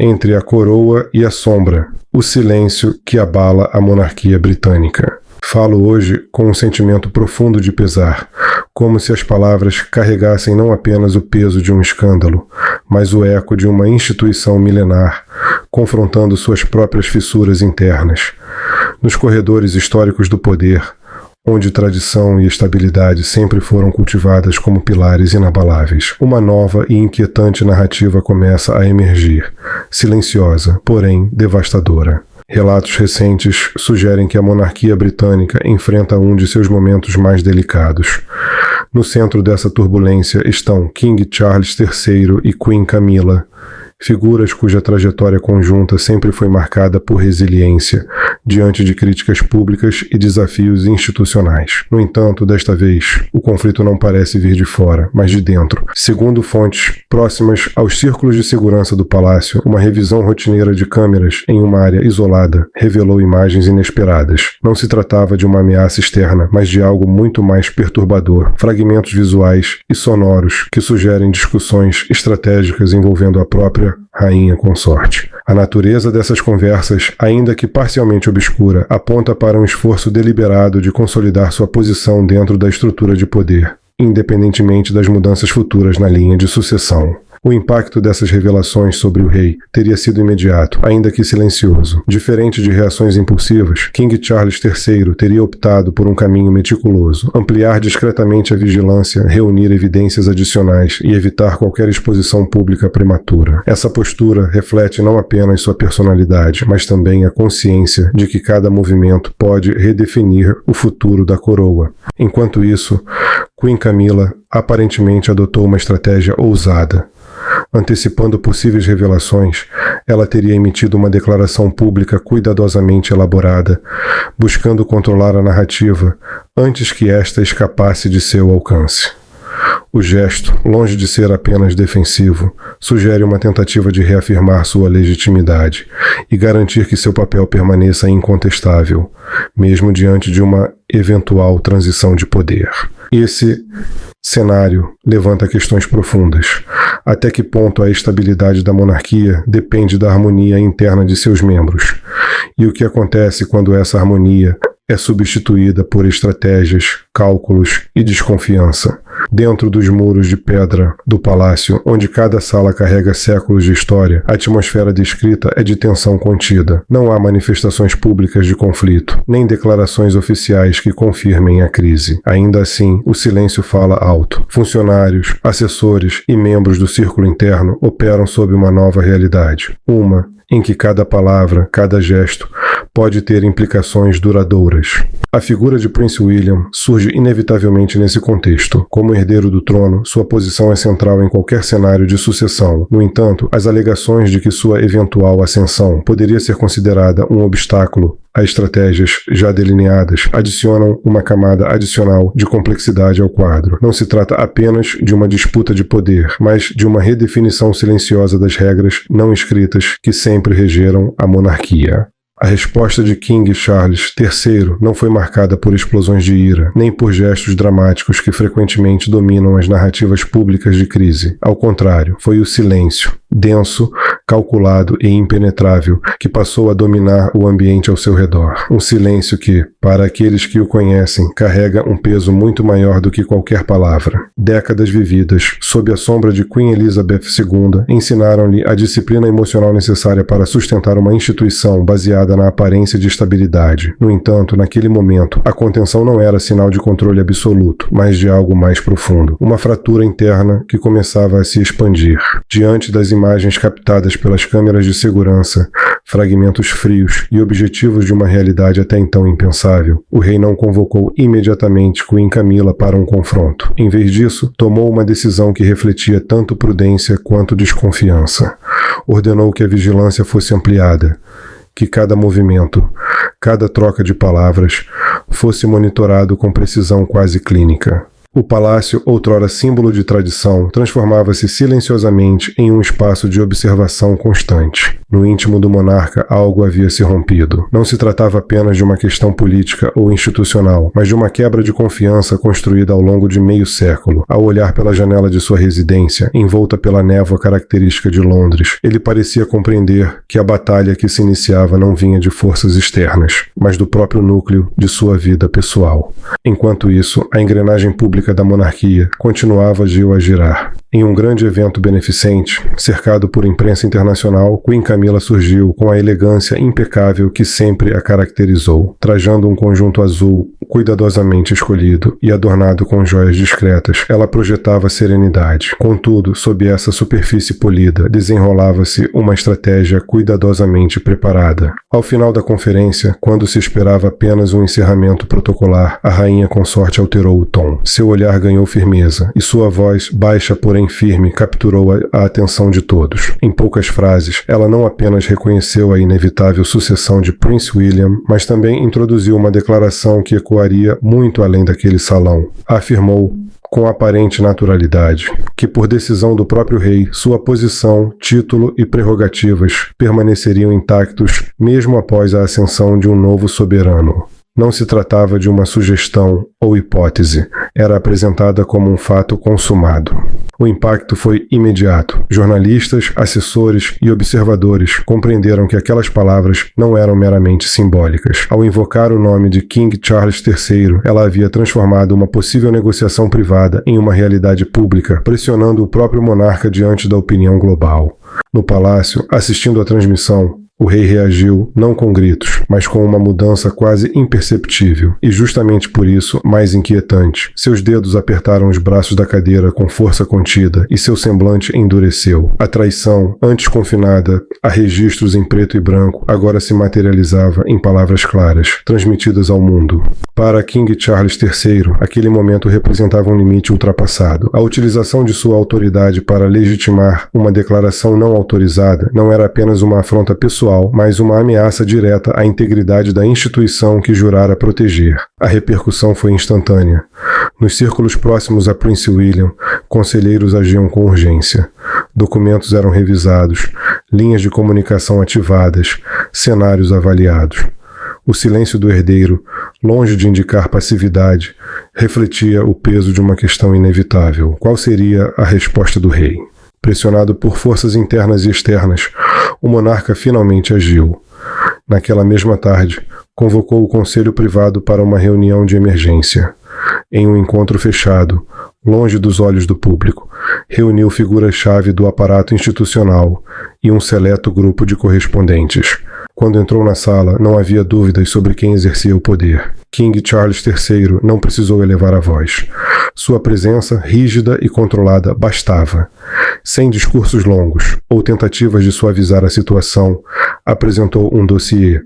entre a coroa e a sombra, o silêncio que abala a monarquia britânica. Falo hoje com um sentimento profundo de pesar, como se as palavras carregassem não apenas o peso de um escândalo, mas o eco de uma instituição milenar, confrontando suas próprias fissuras internas. Nos corredores históricos do poder, onde tradição e estabilidade sempre foram cultivadas como pilares inabaláveis, uma nova e inquietante narrativa começa a emergir, silenciosa, porém devastadora. Relatos recentes sugerem que a monarquia britânica enfrenta um de seus momentos mais delicados. No centro dessa turbulência estão King Charles III e Queen Camilla, figuras cuja trajetória conjunta sempre foi marcada por resiliência, diante de críticas públicas e desafios institucionais. No entanto, desta vez, o conflito não parece vir de fora, mas de dentro. Segundo fontes próximas aos círculos de segurança do palácio, uma revisão rotineira de câmeras em uma área isolada revelou imagens inesperadas. Não se tratava de uma ameaça externa, mas de algo muito mais perturbador. Fragmentos visuais e sonoros que sugerem discussões estratégicas envolvendo a própria rainha consorte. A natureza dessas conversas, ainda que parcialmente obscura, aponta para um esforço deliberado de consolidar sua posição dentro da estrutura de poder, independentemente das mudanças futuras na linha de sucessão. O impacto dessas revelações sobre o rei teria sido imediato, ainda que silencioso. Diferente de reações impulsivas, King Charles III teria optado por um caminho meticuloso, ampliar discretamente a vigilância, reunir evidências adicionais e evitar qualquer exposição pública prematura. Essa postura reflete não apenas sua personalidade, mas também a consciência de que cada movimento pode redefinir o futuro da coroa. Enquanto isso, Queen Camilla aparentemente adotou uma estratégia ousada. Antecipando possíveis revelações, ela teria emitido uma declaração pública cuidadosamente elaborada, buscando controlar a narrativa antes que esta escapasse de seu alcance. O gesto, longe de ser apenas defensivo, sugere uma tentativa de reafirmar sua legitimidade e garantir que seu papel permaneça incontestável, mesmo diante de uma eventual transição de poder. Esse cenário levanta questões profundas. Até que ponto a estabilidade da monarquia depende da harmonia interna de seus membros? E o que acontece quando essa harmonia é substituída por estratégias, cálculos e desconfiança? Dentro dos muros de pedra do palácio, onde cada sala carrega séculos de história, a atmosfera descrita é de tensão contida. Não há manifestações públicas de conflito, nem declarações oficiais que confirmem a crise. Ainda assim, o silêncio fala alto. Funcionários, assessores e membros do círculo interno operam sob uma nova realidade. Uma em que cada palavra, cada gesto, pode ter implicações duradouras. A figura de Prince William surge inevitavelmente nesse contexto. Como herdeiro do trono, sua posição é central em qualquer cenário de sucessão. No entanto, as alegações de que sua eventual ascensão poderia ser considerada um obstáculo a estratégias já delineadas adicionam uma camada adicional de complexidade ao quadro. Não se trata apenas de uma disputa de poder, mas de uma redefinição silenciosa das regras não escritas que sempre regeram a monarquia. A resposta de King Charles III não foi marcada por explosões de ira, nem por gestos dramáticos que frequentemente dominam as narrativas públicas de crise. Ao contrário, foi o silêncio, denso, calculado e impenetrável, que passou a dominar o ambiente ao seu redor. Um silêncio que, para aqueles que o conhecem, carrega um peso muito maior do que qualquer palavra. Décadas vividas, sob a sombra de Queen Elizabeth II, ensinaram-lhe a disciplina emocional necessária para sustentar uma instituição baseada na aparência de estabilidade. No entanto, naquele momento, a contenção não era sinal de controle absoluto, mas de algo mais profundo. Uma fratura interna que começava a se expandir. Diante das imagens captadas pelas câmeras de segurança, fragmentos frios e objetivos de uma realidade até então impensável, o rei não convocou imediatamente Queen Camilla para um confronto. Em vez disso, tomou uma decisão que refletia tanto prudência quanto desconfiança. Ordenou que a vigilância fosse ampliada, que cada movimento, cada troca de palavras fosse monitorado com precisão quase clínica. O palácio, outrora símbolo de tradição, transformava-se silenciosamente em um espaço de observação constante. No íntimo do monarca, algo havia se rompido. Não se tratava apenas de uma questão política ou institucional, mas de uma quebra de confiança construída ao longo de meio século. Ao olhar pela janela de sua residência, envolta pela névoa característica de Londres, ele parecia compreender que a batalha que se iniciava não vinha de forças externas, mas do próprio núcleo de sua vida pessoal. Enquanto isso, a engrenagem pública da monarquia continuava a girar. Em um grande evento beneficente, cercado por imprensa internacional, Queen Camila surgiu com a elegância impecável que sempre a caracterizou, trajando um conjunto azul cuidadosamente escolhido e adornado com joias discretas. Ela projetava serenidade. Contudo, sob essa superfície polida, desenrolava-se uma estratégia cuidadosamente preparada. Ao final da conferência, quando se esperava apenas um encerramento protocolar, a rainha consorte alterou o tom. Seu olhar ganhou firmeza, e sua voz, baixa porém firme, capturou a atenção de todos. Em poucas frases, ela não apenas reconheceu a inevitável sucessão de Prince William, mas também introduziu uma declaração que ecoaria muito além daquele salão. Afirmou, com aparente naturalidade, que por decisão do próprio rei, sua posição, título e prerrogativas permaneceriam intactos mesmo após a ascensão de um novo soberano. Não se tratava de uma sugestão ou hipótese, era apresentada como um fato consumado. O impacto foi imediato. Jornalistas, assessores e observadores compreenderam que aquelas palavras não eram meramente simbólicas. Ao invocar o nome de King Charles III, ela havia transformado uma possível negociação privada em uma realidade pública, pressionando o próprio monarca diante da opinião global. No palácio, assistindo à transmissão, o rei reagiu não com gritos, mas com uma mudança quase imperceptível, e justamente por isso mais inquietante. Seus dedos apertaram os braços da cadeira com força contida e seu semblante endureceu. A traição, antes confinada a registros em preto e branco, agora se materializava em palavras claras, transmitidas ao mundo. Para King Charles III, aquele momento representava um limite ultrapassado. A utilização de sua autoridade para legitimar uma declaração não autorizada não era apenas uma afronta pessoal, mas uma ameaça direta à integridade da instituição que jurara proteger. A repercussão foi instantânea. Nos círculos próximos a Prince William, conselheiros agiam com urgência. Documentos eram revisados, linhas de comunicação ativadas, cenários avaliados. O silêncio do herdeiro, longe de indicar passividade, refletia o peso de uma questão inevitável. Qual seria a resposta do rei? Pressionado por forças internas e externas, o monarca finalmente agiu. Naquela mesma tarde, convocou o conselho privado para uma reunião de emergência. Em um encontro fechado, longe dos olhos do público, reuniu figuras-chave do aparato institucional e um seleto grupo de correspondentes. Quando entrou na sala, não havia dúvidas sobre quem exercia o poder. King Charles III não precisou elevar a voz. Sua presença, rígida e controlada, bastava. Sem discursos longos ou tentativas de suavizar a situação, apresentou um dossiê,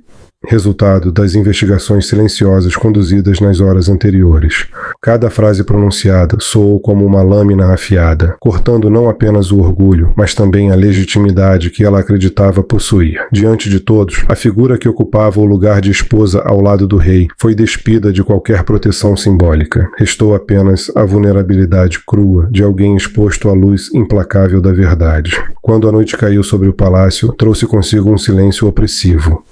resultado das investigações silenciosas conduzidas nas horas anteriores. Cada frase pronunciada soou como uma lâmina afiada, cortando não apenas o orgulho, mas também a legitimidade que ela acreditava possuir. Diante de todos, a figura que ocupava o lugar de esposa ao lado do rei foi despida de qualquer proteção simbólica. Restou apenas a vulnerabilidade crua de alguém exposto à luz implacável da verdade. Quando a noite caiu sobre o palácio, trouxe consigo um silêncio opressivo.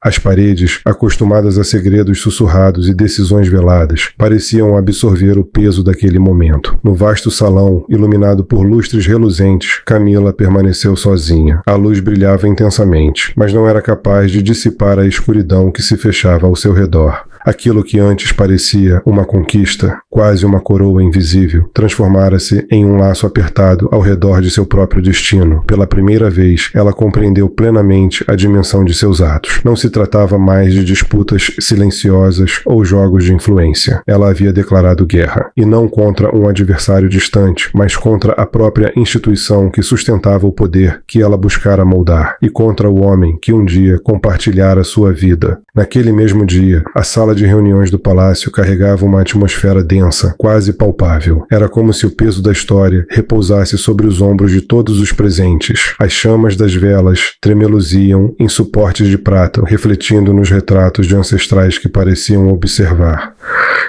As paredes, acostumadas a segredos sussurrados e decisões veladas, pareciam absorver o peso daquele momento. No vasto salão, iluminado por lustres reluzentes, Camila permaneceu sozinha. A luz brilhava intensamente, mas não era capaz de dissipar a escuridão que se fechava ao seu redor. Aquilo que antes parecia uma conquista, quase uma coroa invisível, transformara-se em um laço apertado ao redor de seu próprio destino. Pela primeira vez, ela compreendeu plenamente a dimensão de seus atos. Não se tratava mais de disputas silenciosas ou jogos de influência. Ela havia declarado guerra, e não contra um adversário distante, mas contra a própria instituição que sustentava o poder que ela buscara moldar, e contra o homem que um dia compartilhara sua vida. Naquele mesmo dia, a sala de reuniões do palácio carregava uma atmosfera densa, quase palpável. Era como se o peso da história repousasse sobre os ombros de todos os presentes. As chamas das velas tremeluziam em suportes de prata, refletindo nos retratos de ancestrais que pareciam observar.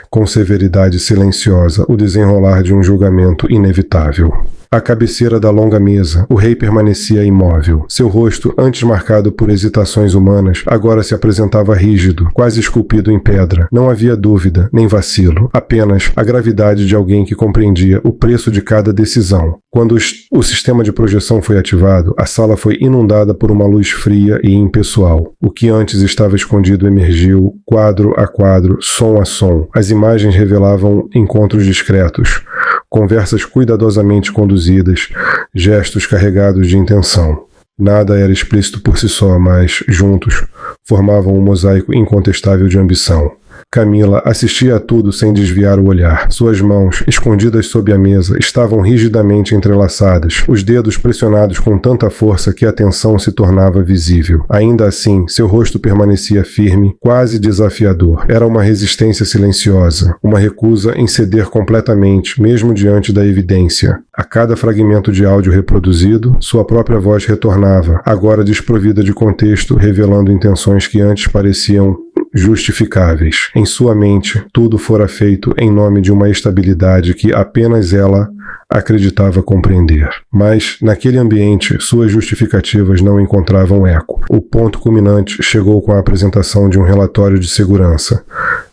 com severidade silenciosa, o desenrolar de um julgamento inevitável. À cabeceira da longa mesa, o rei permanecia imóvel. Seu rosto, antes marcado por hesitações humanas, agora se apresentava rígido, quase esculpido em pedra. Não havia dúvida, nem vacilo, apenas a gravidade de alguém que compreendia o preço de cada decisão. Quando o sistema de projeção foi ativado, a sala foi inundada por uma luz fria e impessoal. O que antes estava escondido emergiu, quadro a quadro, som a som. As imagens revelavam encontros discretos, conversas cuidadosamente conduzidas, gestos carregados de intenção. Nada era explícito por si só, mas, juntos, formavam um mosaico incontestável de ambição. Camila assistia a tudo sem desviar o olhar. Suas mãos, escondidas sob a mesa, estavam rigidamente entrelaçadas, os dedos pressionados com tanta força que a tensão se tornava visível. Ainda assim, seu rosto permanecia firme, quase desafiador. Era uma resistência silenciosa, uma recusa em ceder completamente, mesmo diante da evidência. A cada fragmento de áudio reproduzido, sua própria voz retornava, agora desprovida de contexto, revelando intenções que antes pareciam justificáveis. Em sua mente, tudo fora feito em nome de uma estabilidade que apenas ela acreditava compreender. Mas, naquele ambiente, suas justificativas não encontravam eco. O ponto culminante chegou com a apresentação de um relatório de segurança.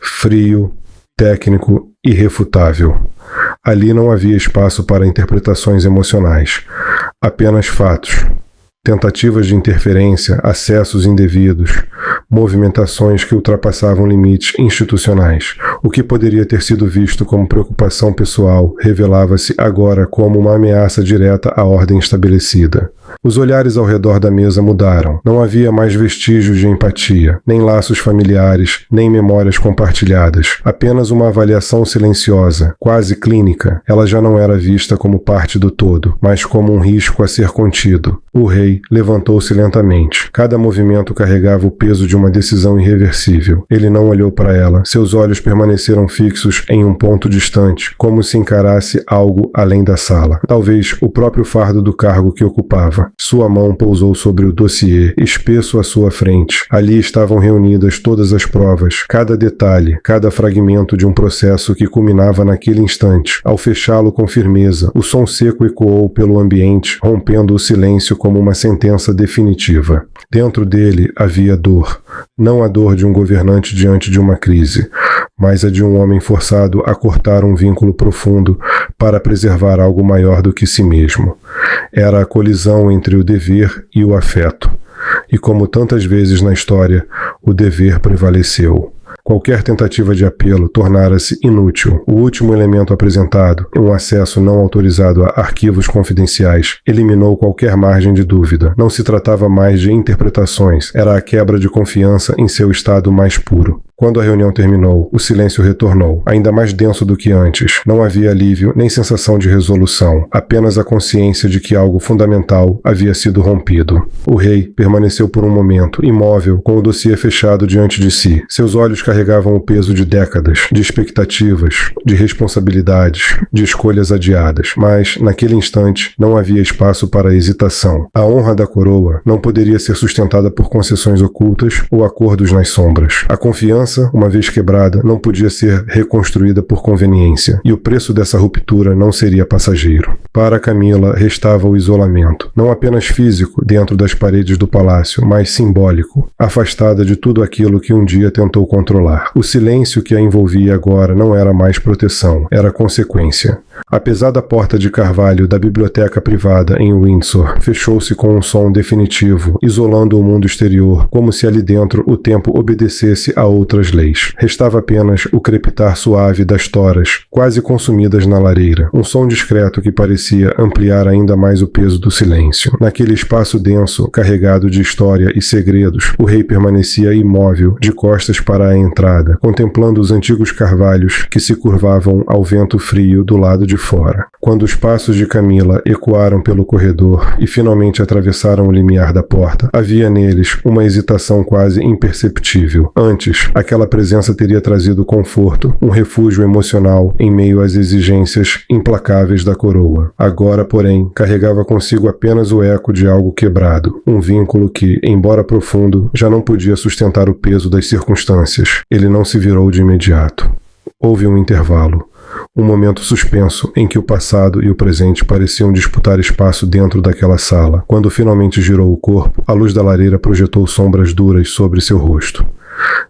Frio, técnico, irrefutável. Ali não havia espaço para interpretações emocionais. Apenas fatos. Tentativas de interferência, acessos indevidos, movimentações que ultrapassavam limites institucionais. O que poderia ter sido visto como preocupação pessoal revelava-se agora como uma ameaça direta à ordem estabelecida. Os olhares ao redor da mesa mudaram. Não havia mais vestígios de empatia, nem laços familiares, nem memórias compartilhadas. Apenas uma avaliação silenciosa, quase clínica. Ela já não era vista como parte do todo, mas como um risco a ser contido. O rei levantou-se lentamente. Cada movimento carregava o peso de uma decisão irreversível. Ele não olhou para ela. Seus olhos permaneceram fixos em um ponto distante, como se encarasse algo além da sala. Talvez o próprio fardo do cargo que ocupava. Sua mão pousou sobre o dossiê, espesso à sua frente. Ali estavam reunidas todas as provas, cada detalhe, cada fragmento de um processo que culminava naquele instante. Ao fechá-lo com firmeza, o som seco ecoou pelo ambiente, rompendo o silêncio como uma sentença definitiva. Dentro dele havia dor. Não a dor de um governante diante de uma crise, mas a de um homem forçado a cortar um vínculo profundo para preservar algo maior do que si mesmo. Era a colisão entre o dever e o afeto. E como tantas vezes na história, o dever prevaleceu. Qualquer tentativa de apelo tornara-se inútil. O último elemento apresentado, um acesso não autorizado a arquivos confidenciais, eliminou qualquer margem de dúvida. Não se tratava mais de interpretações, era a quebra de confiança em seu estado mais puro. Quando a reunião terminou, o silêncio retornou, ainda mais denso do que antes. Não havia alívio nem sensação de resolução, apenas a consciência de que algo fundamental havia sido rompido. O rei permaneceu por um momento, imóvel, com o dossiê fechado diante de si. Seus olhos carregavam o peso de décadas, de expectativas, de responsabilidades, de escolhas adiadas. Mas, naquele instante, não havia espaço para hesitação. A honra da coroa não poderia ser sustentada por concessões ocultas ou acordos nas sombras. A confiança, uma vez quebrada, não podia ser reconstruída por conveniência, e o preço dessa ruptura não seria passageiro. Para Camila, restava o isolamento, não apenas físico, dentro das paredes do palácio, mas simbólico, afastada de tudo aquilo que um dia tentou controlar. O silêncio que a envolvia agora não era mais proteção, era consequência. Apesar da porta de carvalho da biblioteca privada em Windsor, fechou-se com um som definitivo, isolando o mundo exterior, como se ali dentro o tempo obedecesse a outras leis. Restava apenas o crepitar suave das toras, quase consumidas na lareira, um som discreto que parecia ampliar ainda mais o peso do silêncio. Naquele espaço denso, carregado de história e segredos, o rei permanecia imóvel, de costas para a entrada, contemplando os antigos carvalhos que se curvavam ao vento frio do lado de fora. Quando os passos de Camila ecoaram pelo corredor e finalmente atravessaram o limiar da porta, havia neles uma hesitação quase imperceptível. Antes, aquela presença teria trazido conforto, um refúgio emocional em meio às exigências implacáveis da coroa. Agora, porém, carregava consigo apenas o eco de algo quebrado, um vínculo que, embora profundo, já não podia sustentar o peso das circunstâncias. Ele não se virou de imediato. houve um intervalo. Um momento suspenso em que o passado e o presente pareciam disputar espaço dentro daquela sala. Quando finalmente girou o corpo, a luz da lareira projetou sombras duras sobre seu rosto.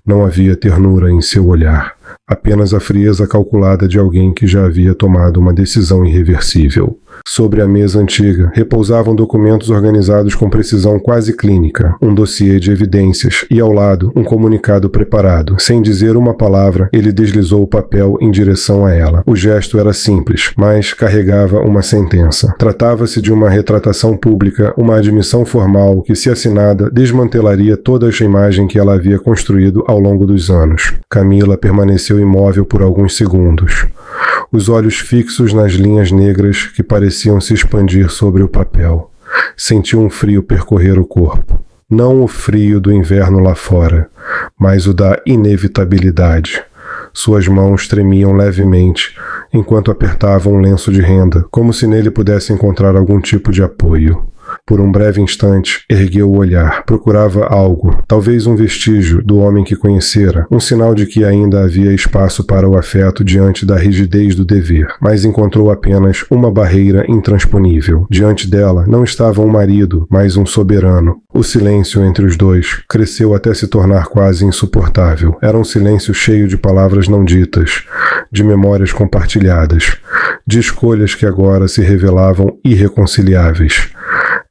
Não havia ternura em seu olhar, apenas a frieza calculada de alguém que já havia tomado uma decisão irreversível. Sobre a mesa antiga, repousavam documentos organizados com precisão quase clínica, um dossiê de evidências e, ao lado, um comunicado preparado. Sem dizer uma palavra, ele deslizou o papel em direção a ela. O gesto era simples, mas carregava uma sentença. Tratava-se de uma retratação pública, uma admissão formal que, se assinada, desmantelaria toda a imagem que ela havia construído ao longo dos anos. Camila permaneceu imóvel por alguns segundos, os olhos fixos nas linhas negras que pareciam se expandir sobre o papel. Sentiu um frio percorrer o corpo. Não o frio do inverno lá fora, mas o da inevitabilidade. Suas mãos tremiam levemente enquanto apertavam um lenço de renda, como se nele pudesse encontrar algum tipo de apoio. Por um breve instante, ergueu o olhar. Procurava algo, talvez um vestígio do homem que conhecera, um sinal de que ainda havia espaço para o afeto diante da rigidez do dever, mas encontrou apenas uma barreira intransponível. Diante dela não estava um marido, mas um soberano. O silêncio entre os dois cresceu até se tornar quase insuportável. Era um silêncio cheio de palavras não ditas, de memórias compartilhadas, de escolhas que agora se revelavam irreconciliáveis.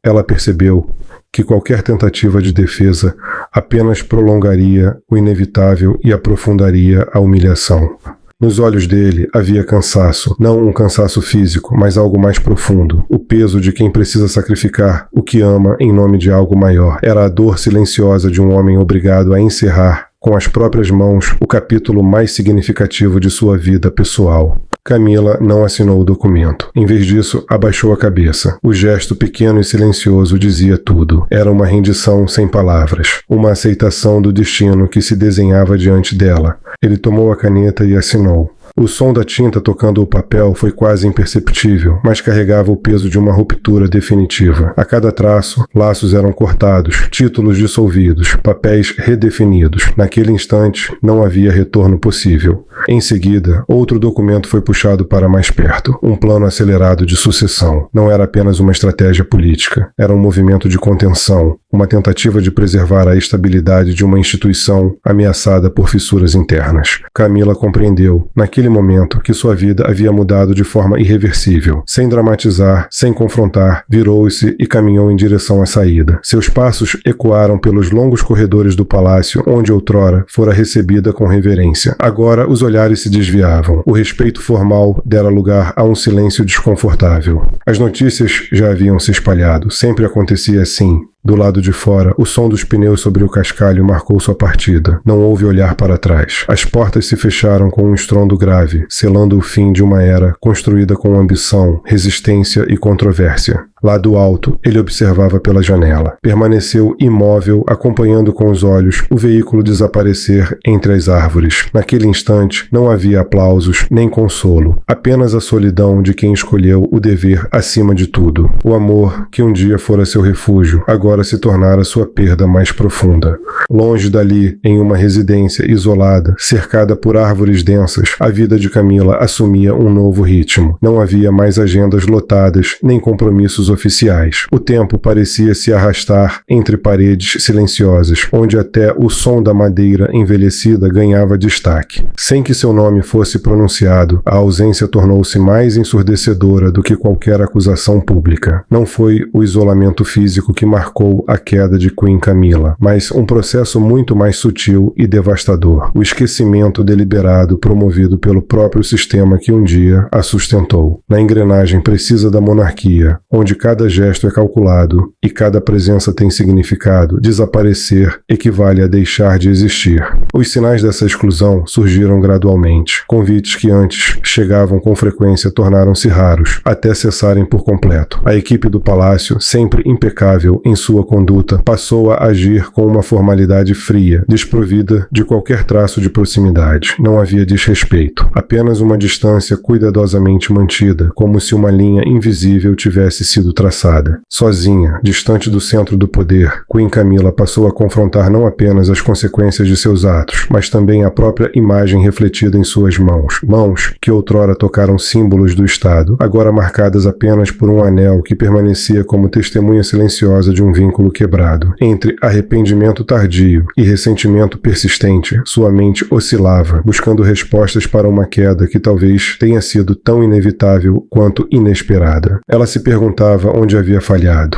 Ela percebeu que qualquer tentativa de defesa apenas prolongaria o inevitável e aprofundaria a humilhação. Nos olhos dele havia cansaço, não um cansaço físico, mas algo mais profundo. O peso de quem precisa sacrificar o que ama em nome de algo maior. Era a dor silenciosa de um homem obrigado a encerrar com as próprias mãos o capítulo mais significativo de sua vida pessoal. Camila não assinou o documento. Em vez disso, abaixou a cabeça. O gesto pequeno e silencioso dizia tudo. Era uma rendição sem palavras, uma aceitação do destino que se desenhava diante dela. Ele tomou a caneta e assinou. O som da tinta tocando o papel foi quase imperceptível, mas carregava o peso de uma ruptura definitiva. A cada traço, laços eram cortados, títulos dissolvidos, papéis redefinidos. Naquele instante, não havia retorno possível. Em seguida, outro documento foi puxado para mais perto, um plano acelerado de sucessão. Não era apenas uma estratégia política, era um movimento de contenção, uma tentativa de preservar a estabilidade de uma instituição ameaçada por fissuras internas. Camila compreendeu, naquele momento, que sua vida havia mudado de forma irreversível. Sem dramatizar, sem confrontar, virou-se e caminhou em direção à saída. Seus passos ecoaram pelos longos corredores do palácio, onde outrora fora recebida com reverência. Agora os olhares se desviavam. O respeito formal dera lugar a um silêncio desconfortável. As notícias já haviam se espalhado. Sempre acontecia assim. Do lado de fora, o som dos pneus sobre o cascalho marcou sua partida. Não houve olhar para trás. As portas se fecharam com um estrondo grave, selando o fim de uma era construída com ambição, resistência e controvérsia. Lá do alto, ele observava pela janela. Permaneceu imóvel, acompanhando com os olhos o veículo desaparecer entre as árvores. Naquele instante, não havia aplausos nem consolo, apenas a solidão de quem escolheu o dever acima de tudo. O amor, que um dia fora seu refúgio, agora se tornara sua perda mais profunda. Longe dali, em uma residência isolada, cercada por árvores densas, a vida de Camila assumia um novo ritmo. Não havia mais agendas lotadas, nem compromissos oficiais. O tempo parecia se arrastar entre paredes silenciosas, onde até o som da madeira envelhecida ganhava destaque. Sem que seu nome fosse pronunciado, a ausência tornou-se mais ensurdecedora do que qualquer acusação pública. Não foi o isolamento físico que marcou a queda de Queen Camila, mas um processo muito mais sutil e devastador. O esquecimento deliberado promovido pelo próprio sistema que um dia a sustentou. Na engrenagem precisa da monarquia, onde cada gesto é calculado e cada presença tem significado, desaparecer equivale a deixar de existir. Os sinais dessa exclusão surgiram gradualmente. Convites que antes chegavam com frequência tornaram-se raros, até cessarem por completo. A equipe do palácio, sempre impecável em sua sua conduta, passou a agir com uma formalidade fria, desprovida de qualquer traço de proximidade. Não havia desrespeito, apenas uma distância cuidadosamente mantida, como se uma linha invisível tivesse sido traçada. Sozinha, distante do centro do poder, Queen Camilla passou a confrontar não apenas as consequências de seus atos, mas também a própria imagem refletida em suas mãos. Mãos que outrora tocaram símbolos do Estado, agora marcadas apenas por um anel que permanecia como testemunha silenciosa de um vínculo quebrado. Entre arrependimento tardio e ressentimento persistente, sua mente oscilava, buscando respostas para uma queda que talvez tenha sido tão inevitável quanto inesperada. Ela se perguntava onde havia falhado,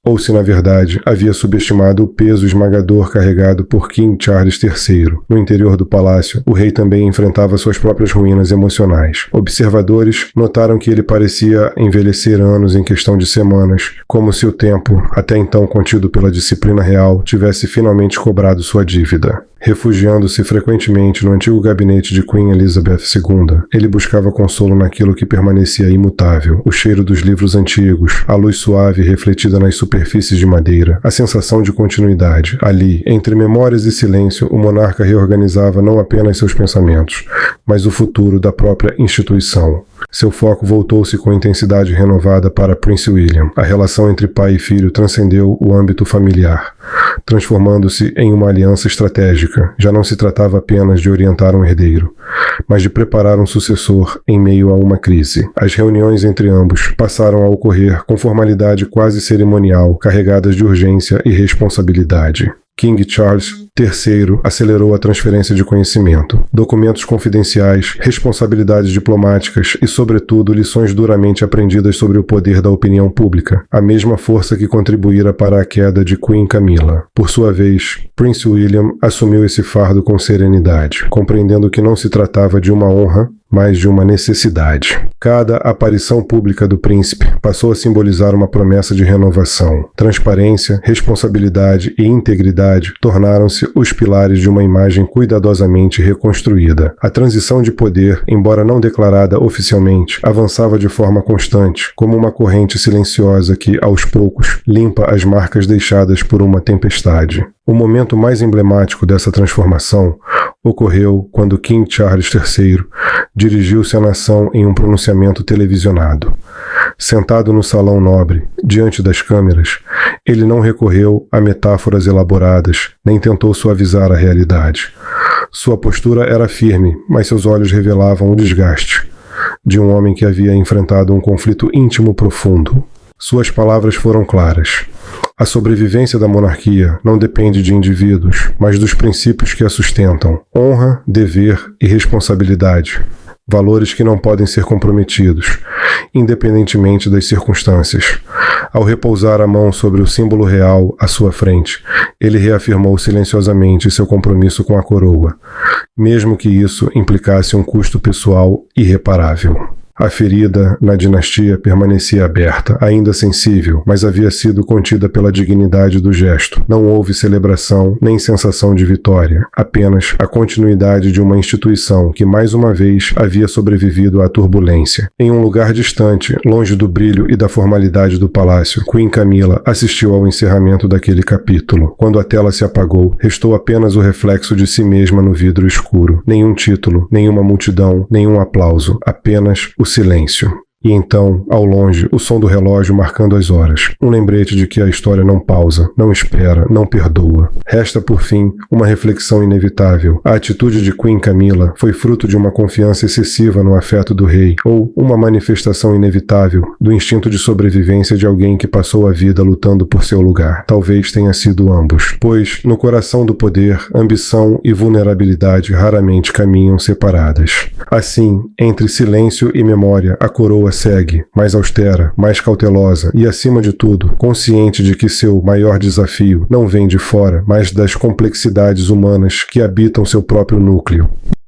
ou se, na verdade, havia subestimado o peso esmagador carregado por King Charles III. No interior do palácio, o rei também enfrentava suas próprias ruínas emocionais. Observadores notaram que ele parecia envelhecer anos em questão de semanas, como se o tempo, até então contido pela disciplina real, tivesse finalmente cobrado sua dívida. Refugiando-se frequentemente no antigo gabinete de Queen Elizabeth II, ele buscava consolo naquilo que permanecia imutável: o cheiro dos livros antigos, a luz suave refletida nas superfícies de madeira, a sensação de continuidade. Ali, entre memórias e silêncio, o monarca reorganizava não apenas seus pensamentos, mas o futuro da própria instituição. Seu foco voltou-se com intensidade renovada para Prince William. A relação entre pai e filho transcendeu o âmbito familiar, transformando-se em uma aliança estratégica. Já não se tratava apenas de orientar um herdeiro, mas de preparar um sucessor em meio a uma crise. As reuniões entre ambos passaram a ocorrer com formalidade quase cerimonial, carregadas de urgência e responsabilidade. King Charles III acelerou a transferência de conhecimento, documentos confidenciais, responsabilidades diplomáticas e, sobretudo, lições duramente aprendidas sobre o poder da opinião pública, a mesma força que contribuíra para a queda de Queen Camilla. Por sua vez, Prince William assumiu esse fardo com serenidade, compreendendo que não se tratava de uma honra, mas de uma necessidade. Cada aparição pública do príncipe passou a simbolizar uma promessa de renovação. Transparência, responsabilidade e integridade tornaram-se os pilares de uma imagem cuidadosamente reconstruída. A transição de poder, embora não declarada oficialmente, avançava de forma constante, como uma corrente silenciosa que, aos poucos, limpa as marcas deixadas por uma tempestade. O momento mais emblemático dessa transformação ocorreu quando King Charles III dirigiu-se à nação em um pronunciamento televisionado. Sentado no salão nobre, diante das câmeras, ele não recorreu a metáforas elaboradas, nem tentou suavizar a realidade. Sua postura era firme, mas seus olhos revelavam o desgaste de um homem que havia enfrentado um conflito íntimo profundo. Suas palavras foram claras. A sobrevivência da monarquia não depende de indivíduos, mas dos princípios que a sustentam: honra, dever e responsabilidade. Valores que não podem ser comprometidos, independentemente das circunstâncias. Ao repousar a mão sobre o símbolo real à sua frente, ele reafirmou silenciosamente seu compromisso com a coroa, mesmo que isso implicasse um custo pessoal irreparável. A ferida na dinastia permanecia aberta, ainda sensível, mas havia sido contida pela dignidade do gesto. Não houve celebração nem sensação de vitória, apenas a continuidade de uma instituição que mais uma vez havia sobrevivido à turbulência. Em um lugar distante, longe do brilho e da formalidade do palácio, Queen Camilla assistiu ao encerramento daquele capítulo. Quando a tela se apagou, restou apenas o reflexo de si mesma no vidro escuro. Nenhum título, nenhuma multidão, nenhum aplauso, apenas o silêncio. E então, ao longe, o som do relógio marcando as horas. Um lembrete de que a história não pausa, não espera, não perdoa. Resta, por fim, uma reflexão inevitável. A atitude de Queen Camilla foi fruto de uma confiança excessiva no afeto do rei, ou uma manifestação inevitável do instinto de sobrevivência de alguém que passou a vida lutando por seu lugar. Talvez tenha sido ambos, pois, no coração do poder, ambição e vulnerabilidade raramente caminham separadas. Assim, entre silêncio e memória, a coroa segue, mais austera, mais cautelosa e, acima de tudo, consciente de que seu maior desafio não vem de fora, mas das complexidades humanas que habitam seu próprio núcleo.